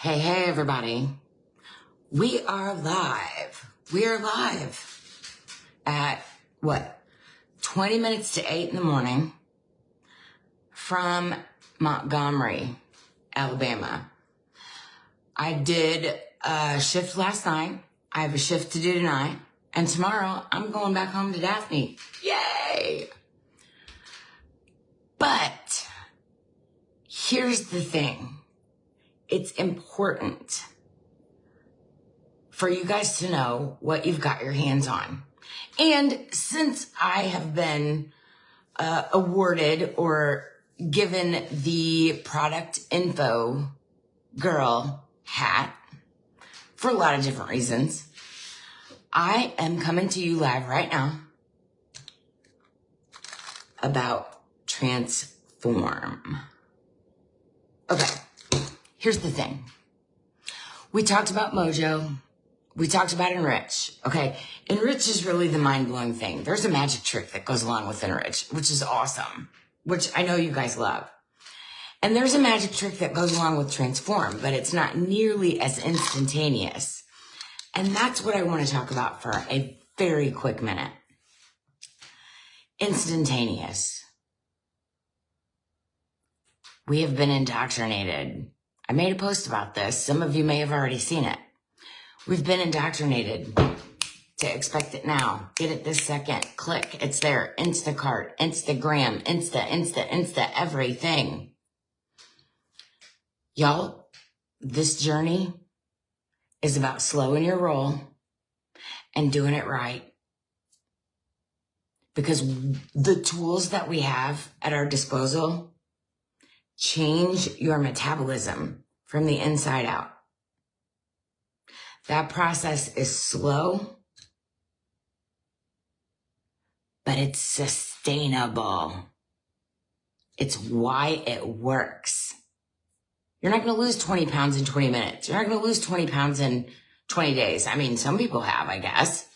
Hey, hey, everybody. We are live. We are live at 20 minutes to 8 in the morning from Montgomery, Alabama. I did a shift last night. I have a shift to do tonight. And tomorrow I'm going back home to Daphne. Yay! But here's the thing. It's important for you guys to know what you've got your hands on. And since I have been awarded or given the product info girl hat for a lot of different reasons, I am coming to you live right now about transform. Okay, here's the thing. We talked about Mojo. We talked about Enrich, okay? Enrich is really the mind-blowing thing. There's a magic trick that goes along with Enrich, which is awesome, which I know you guys love. And there's a magic trick that goes along with Transform, but it's not nearly as instantaneous. And that's what I want to talk about for a very quick minute. Instantaneous. We have been indoctrinated. I made a post about this. Some of you may have already seen it. We've been indoctrinated to expect it now. Get it this second. Click. It's there. Instacart, Instagram, Insta, everything. Y'all, this journey is about slowing your roll and doing it right. Because the tools that we have at our disposal change your metabolism from the inside out. That process is slow, but it's sustainable. It's why it works. You're not going to lose 20 pounds in 20 minutes. You're not going to lose 20 pounds in 20 days. I mean, some people have, I guess.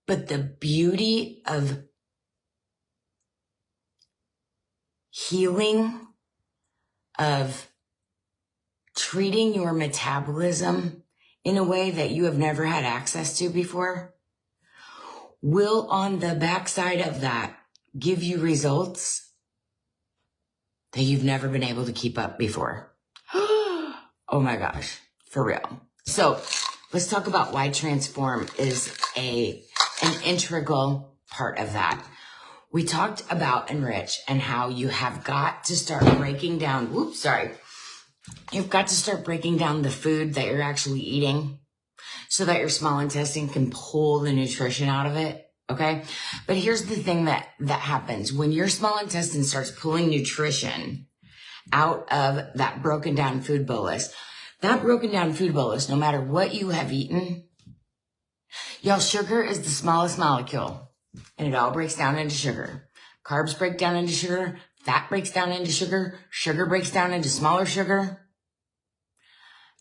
But the beauty of healing, of treating your metabolism in a way that you have never had access to before will, on the backside of that, give you results that you've never been able to keep up before. Oh my gosh, for real. So let's talk about why Transform is an integral part of that. We talked about Enrich and how you have got to start breaking down, you've got to start breaking down the food that you're actually eating so that your small intestine can pull the nutrition out of it, okay? But here's the thing that happens. When your small intestine starts pulling nutrition out of that broken down food bolus, no matter what you have eaten, y'all, sugar is the smallest molecule. And it all breaks down into sugar. Carbs break down into sugar. Fat breaks down into sugar. Sugar breaks down into smaller sugar.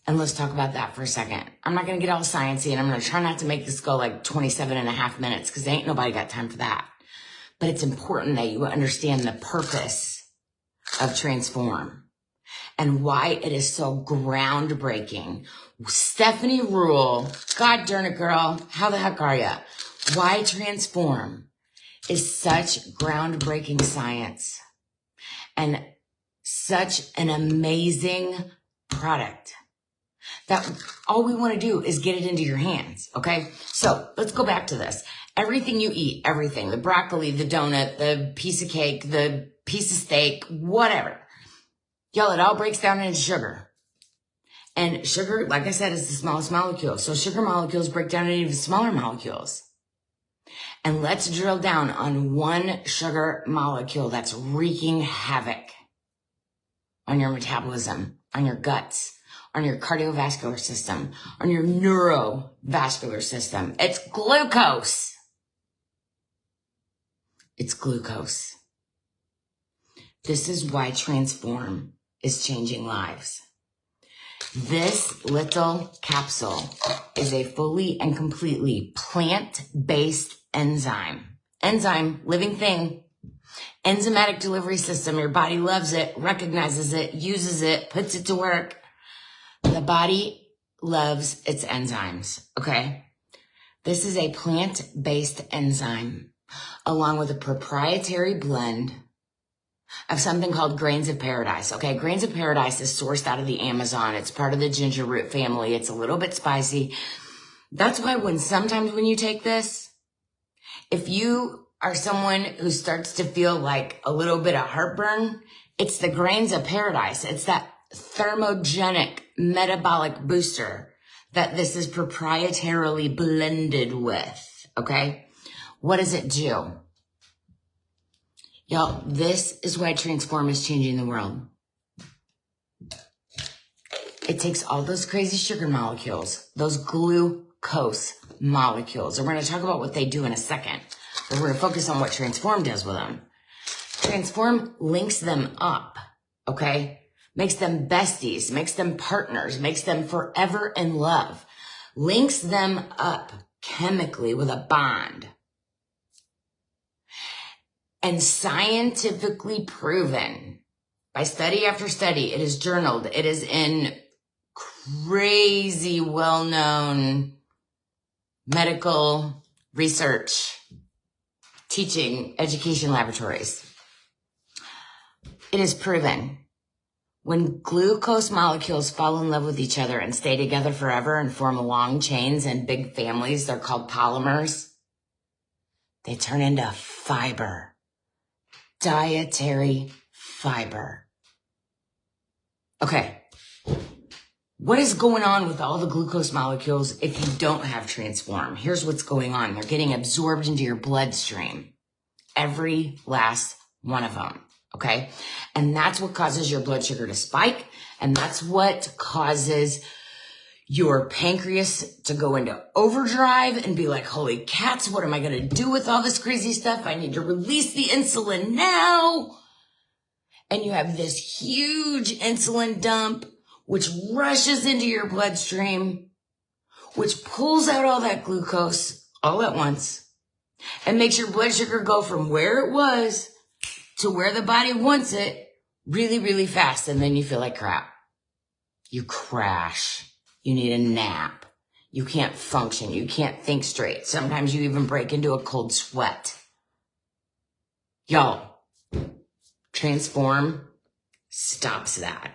And let's talk about that for a second. I'm not going to get all sciencey, and I'm going to try not to make this go like 27 and a half minutes because ain't nobody got time for that. But it's important that you understand the purpose of Transform and why it is so groundbreaking. Stephanie Rule, God darn it, girl, how the heck are ya? Why Transform is such groundbreaking science and such an amazing product that all we want to do is get it into your hands, okay? So let's go back to this. Everything you eat, everything, the broccoli, the donut, the piece of cake, the piece of steak, whatever. Y'all, it all breaks down into sugar. And sugar, like I said, is the smallest molecule. So sugar molecules break down into even smaller molecules. And let's drill down on one sugar molecule that's wreaking havoc on your metabolism, on your guts, on your cardiovascular system, on your neurovascular system. It's glucose. It's glucose. This is why Transform is changing lives. This little capsule is a fully and completely plant-based enzyme, living thing, Enzymatic delivery system. Your body loves it, recognizes it, uses it, puts it to work. The body loves its enzymes, okay? This is a plant-based enzyme along with a proprietary blend of something called grains of paradise. Okay, grains of paradise is sourced out of the Amazon. It's part of the ginger root family. It's a little bit spicy. That's why sometimes when you take this, if you are someone who starts to feel like a little bit of heartburn, it's the grains of paradise. It's that thermogenic metabolic booster that this is proprietarily blended with. Okay, what does it do? Y'all, this is why Transform is changing the world. It takes all those crazy sugar molecules, those glucose molecules, and we're going to talk about what they do in a second, but we're going to focus on what Transform does with them. Transform links them up, okay? Makes them besties, makes them partners, makes them forever in love, links them up chemically with a bond. And scientifically proven by study after study, it is journaled, it is in crazy well-known medical research, teaching, education laboratories. It is proven when glucose molecules fall in love with each other and stay together forever and form long chains and big families, they're called polymers, they turn into fiber. Dietary fiber. Okay. What is going on with all the glucose molecules if you don't have Transform? Here's what's going on. They're getting absorbed into your bloodstream. Every last one of them. Okay. And that's what causes your blood sugar to spike. And that's what causes your pancreas to go into overdrive and be like, holy cats, what am I going to do with all this crazy stuff? I need to release the insulin now. And you have this huge insulin dump, which rushes into your bloodstream, which pulls out all that glucose all at once and makes your blood sugar go from where it was to where the body wants it really, really fast. And then you feel like crap. You crash. You need a nap. You can't function. You can't think straight. Sometimes you even break into a cold sweat. Y'all, Transform stops that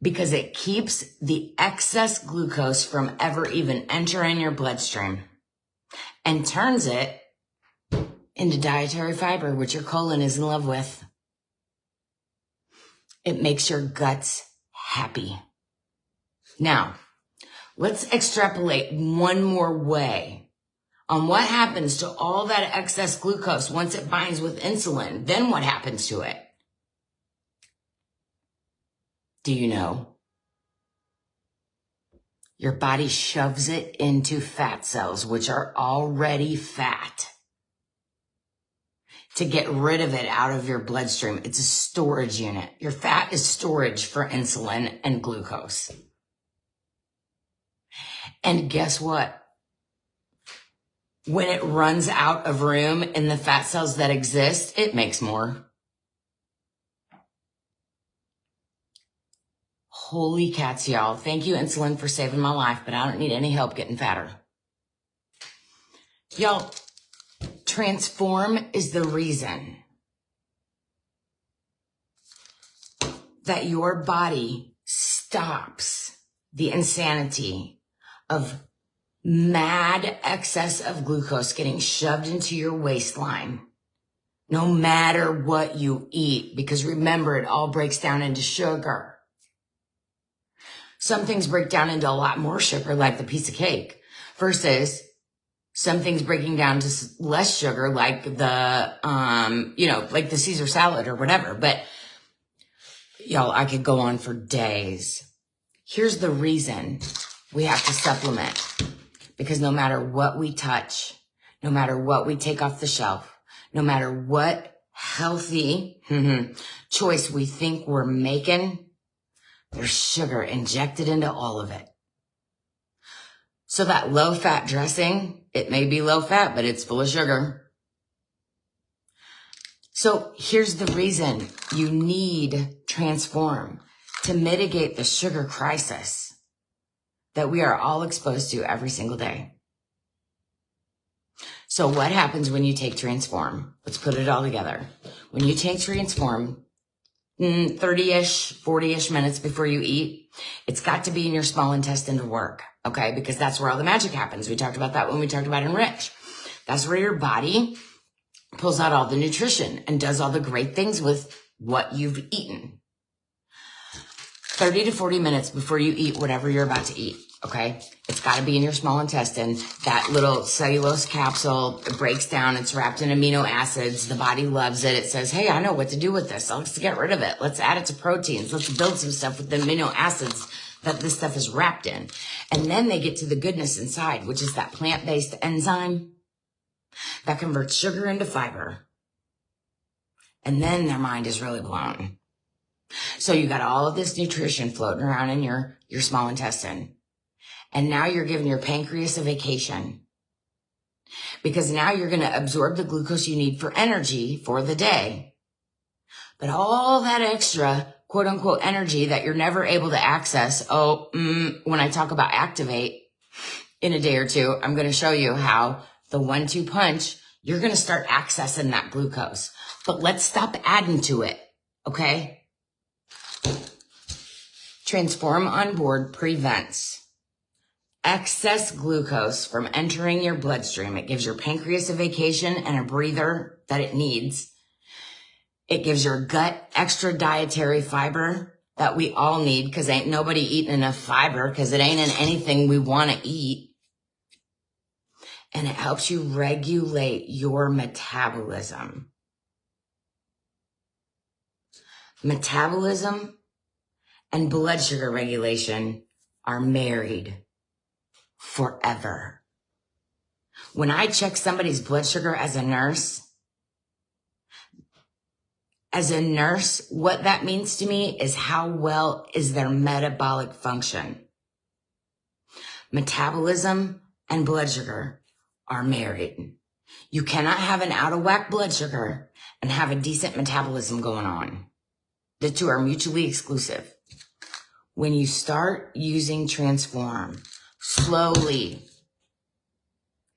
because it keeps the excess glucose from ever even entering your bloodstream and turns it into dietary fiber, which your colon is in love with. It makes your guts happy. Now, let's extrapolate one more way on what happens to all that excess glucose once it binds with insulin. Then what happens to it? Do you know? Your body shoves it into fat cells, which are already fat, to get rid of it out of your bloodstream. It's a storage unit. Your fat is storage for insulin and glucose. And guess what? When it runs out of room in the fat cells that exist, it makes more. Holy cats, y'all. Thank you, insulin, for saving my life, but I don't need any help getting fatter. Y'all, Transform is the reason that your body stops the insanity of mad excess of glucose getting shoved into your waistline, no matter what you eat, because remember, it all breaks down into sugar. Some things break down into a lot more sugar, like the piece of cake, versus some things breaking down to less sugar, like the, like the Caesar salad or whatever. But y'all, I could go on for days. Here's the reason we have to supplement. Because no matter what we touch, no matter what we take off the shelf, no matter what healthy choice we think we're making, there's sugar injected into all of it. So that low-fat dressing, it may be low-fat, but it's full of sugar. So here's the reason you need Transform: to mitigate the sugar crisis that we are all exposed to every single day. So what happens when you take Transform? Let's put it all together. When you take Transform, 30-ish, 40-ish minutes before you eat, it's got to be in your small intestine to work, okay? Because that's where all the magic happens. We talked about that when we talked about Enrich. That's where your body pulls out all the nutrition and does all the great things with what you've eaten. 30 to 40 minutes before you eat whatever you're about to eat, okay? It's got to be in your small intestine. That little cellulose capsule, it breaks down. It's wrapped in amino acids. The body loves it. It says, hey, I know what to do with this. Let's get rid of it. Let's add it to proteins. Let's build some stuff with the amino acids that this stuff is wrapped in. And then they get to the goodness inside, which is that plant-based enzyme that converts sugar into fiber. And then their mind is really blown. So you got all of this nutrition floating around in your small intestine. And now you're giving your pancreas a vacation, because now you're going to absorb the glucose you need for energy for the day. But all that extra quote unquote energy that you're never able to access. When I talk about activate in a day or two, I'm going to show you how the 1-2 punch, you're going to start accessing that glucose. But let's stop adding to it. Okay. Transform on board prevents excess glucose from entering your bloodstream. It gives your pancreas a vacation and a breather that it needs. It gives your gut extra dietary fiber that we all need, because ain't nobody eating enough fiber, because it ain't in anything we want to eat. And it helps you regulate your metabolism. Metabolism and blood sugar regulation are married forever. When I check somebody's blood sugar as a nurse, what that means to me is how well is their metabolic function. Metabolism and blood sugar are married. You cannot have an out of whack blood sugar and have a decent metabolism going on. The two are mutually exclusive. When you start using Transform, slowly,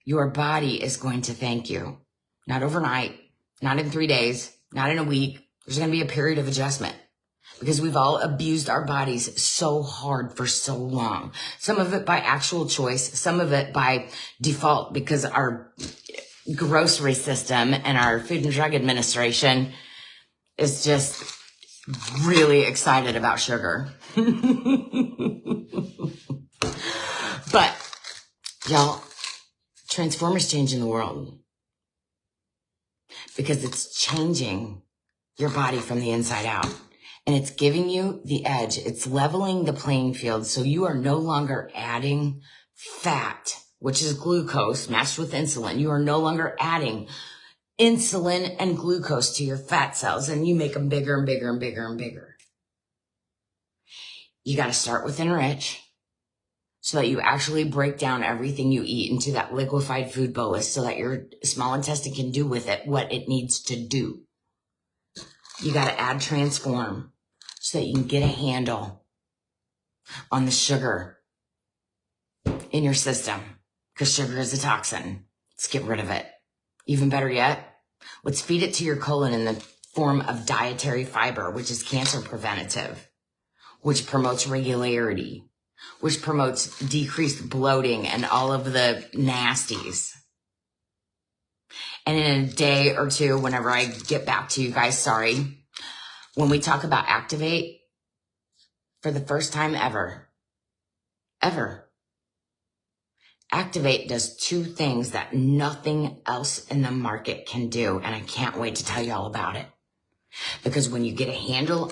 your body is going to thank you. Not overnight, not in 3 days, not in a week. There's going to be a period of adjustment, because we've all abused our bodies so hard for so long. Some of it by actual choice, some of it by default, because our grocery system and our Food and Drug Administration is just really excited about sugar. But y'all, Transform is changing the world, because it's changing your body from the inside out. And it's giving you the edge. It's leveling the playing field. So you are no longer adding fat, which is glucose matched with insulin. You are no longer adding insulin and glucose to your fat cells, and you make them bigger and bigger and bigger and bigger. You got to start with Enrich, so that you actually break down everything you eat into that liquefied food bolus, so that your small intestine can do with it what it needs to do. You got to add Transform so that you can get a handle on the sugar in your system, because sugar is a toxin. Let's get rid of it. Even better yet, let's feed it to your colon in the form of dietary fiber, which is cancer preventative, which promotes regularity, which promotes decreased bloating and all of the nasties. And in a day or two, whenever I get back to you guys, when we talk about activate, for the first time ever, activate does 2 things that nothing else in the market can do. And I can't wait to tell you all about it. Because when you get a handle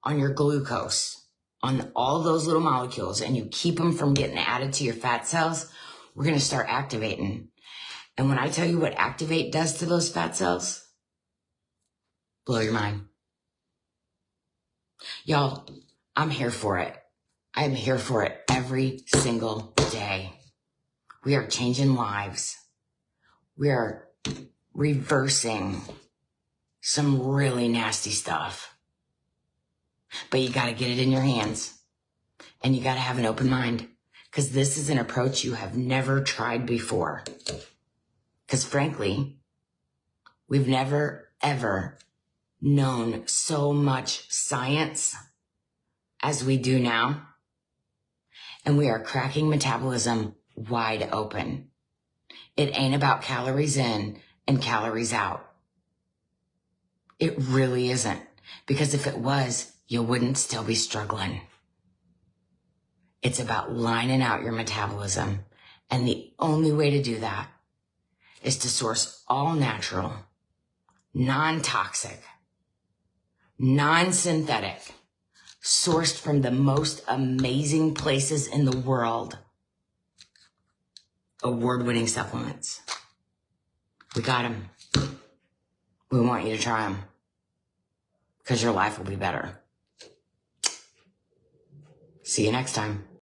on your glucose, on all those little molecules, and you keep them from getting added to your fat cells, we're going to start activating. And when I tell you what activate does to those fat cells, blow your mind. Y'all, I'm here for it. I'm here for it every single day. We are changing lives. We are reversing some really nasty stuff. But you got to get it in your hands, and you got to have an open mind, because this is an approach you have never tried before. Because frankly, we've never, ever known so much science as we do now. And we are cracking metabolism wide open. It ain't about calories in and calories out. It really isn't. Because if it was, you wouldn't still be struggling. It's about lining out your metabolism. And the only way to do that is to source all natural, non-toxic, non-synthetic, sourced from the most amazing places in the world, award-winning supplements. We got them. We want you to try them, because your life will be better. See you next time.